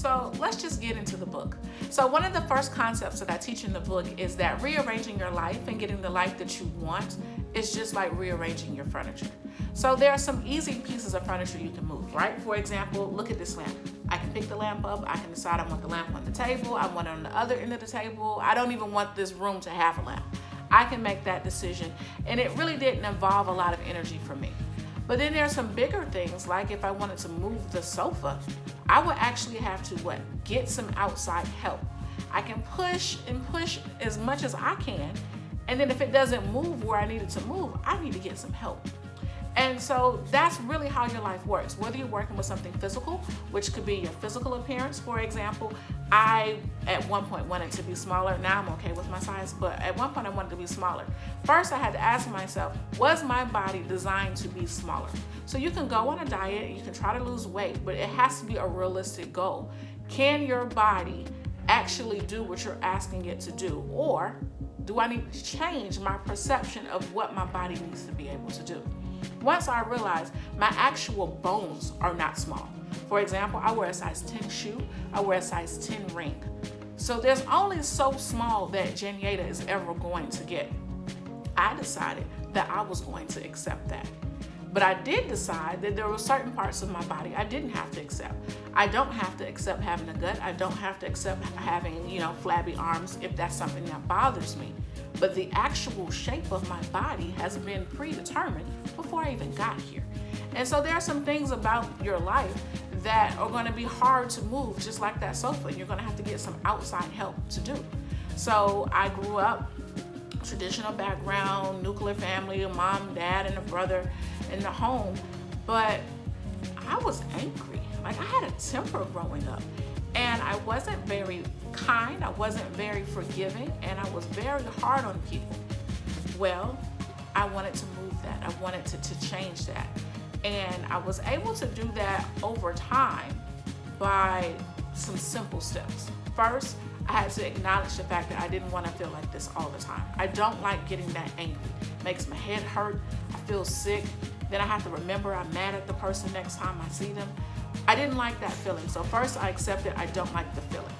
So let's just get into the book. So one of the first concepts that I teach in the book is that rearranging your life and getting the life that you want is just like rearranging your furniture. So there are some easy pieces of furniture you can move, right? For example, look at this lamp. I can pick the lamp up. I can decide I want the lamp on the table. I want it on the other end of the table. I don't even want this room to have a lamp. I can make that decision. And it really didn't involve a lot of energy for me. But then there are some bigger things, like if I wanted to move the sofa, I would actually have to get some outside help. I can push and push as much as I can, and then if it doesn't move where I need it to move, I need to get some help. And so that's really how your life works. Whether you're working with something physical, which could be your physical appearance, for example. I, at one point, wanted to be smaller. Now I'm okay with my size, but at one point I wanted to be smaller. First, I had to ask myself, was my body designed to be smaller? So you can go on a diet, you can try to lose weight, but it has to be a realistic goal. Can your body actually do what you're asking it to do? Or do I need to change my perception of what my body needs to be able to do? Once I realized my actual bones are not small. For example, I wear a size 10 shoe, I wear a size 10 ring. So there's only so small that Janyata is ever going to get. I decided that I was going to accept that. But I did decide that there were certain parts of my body I didn't have to accept. I don't have to accept having a gut. I don't have to accept having, flabby arms if that's something that bothers me. But the actual shape of my body has been predetermined before I even got here. And so there are some things about your life that are going to be hard to move, just like that sofa. You're going to have to get some outside help to do. So I grew up traditional background, nuclear family, a mom, dad, and a brother in the home. But I was angry. Like, I had a temper growing up. And I wasn't very kind, I wasn't very forgiving, and I was very hard on people. Well, I wanted to move that. I wanted to change that. And I was able to do that over time by some simple steps. First, I had to acknowledge the fact that I didn't want to feel like this all the time. I don't like getting that angry. It makes my head hurt. I feel sick. Then I have to remember I'm mad at the person next time I see them. I didn't like that feeling. So first I accepted I don't like the feeling.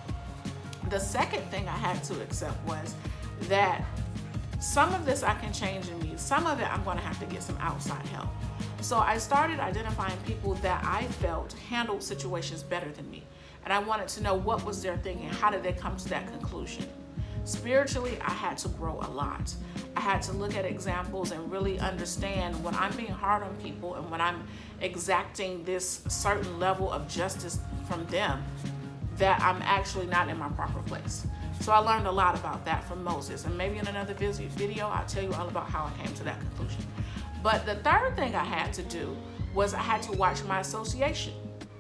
The second thing I had to accept was that some of this I can change in me. Some of it I'm going to have to get some outside help. So I started identifying people that I felt handled situations better than me. And I wanted to know what was their thinking, how did they come to that conclusion. Spiritually, I had to grow a lot. I had to look at examples and really understand when I'm being hard on people and when I'm exacting this certain level of justice from them, that I'm actually not in my proper place. So I learned a lot about that from Moses. And maybe in another video, I'll tell you all about how I came to that conclusion. But the third thing I had to do was I had to watch my association.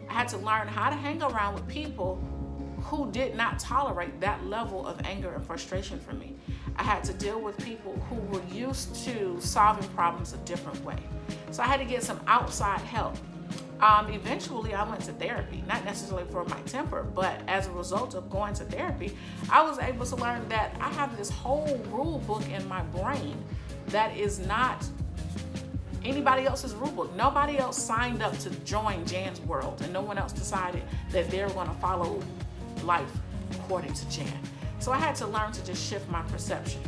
I had to learn how to hang around with people who did not tolerate that level of anger and frustration from me. I had to deal with people who were used to solving problems a different way. So I had to get some outside help. Eventually, I went to therapy, not necessarily for my temper, but as a result of going to therapy, I was able to learn that I have this whole rule book in my brain that is not anybody else's rule book. Nobody else signed up to join Jan's world, and no one else decided that they're going to follow life according to Jan. So I had to learn to just shift my perception.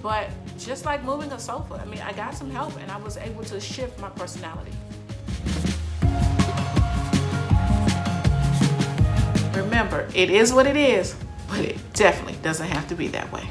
But just like moving a sofa, I got some help and I was able to shift my personality. Remember, it is what it is, but it definitely doesn't have to be that way.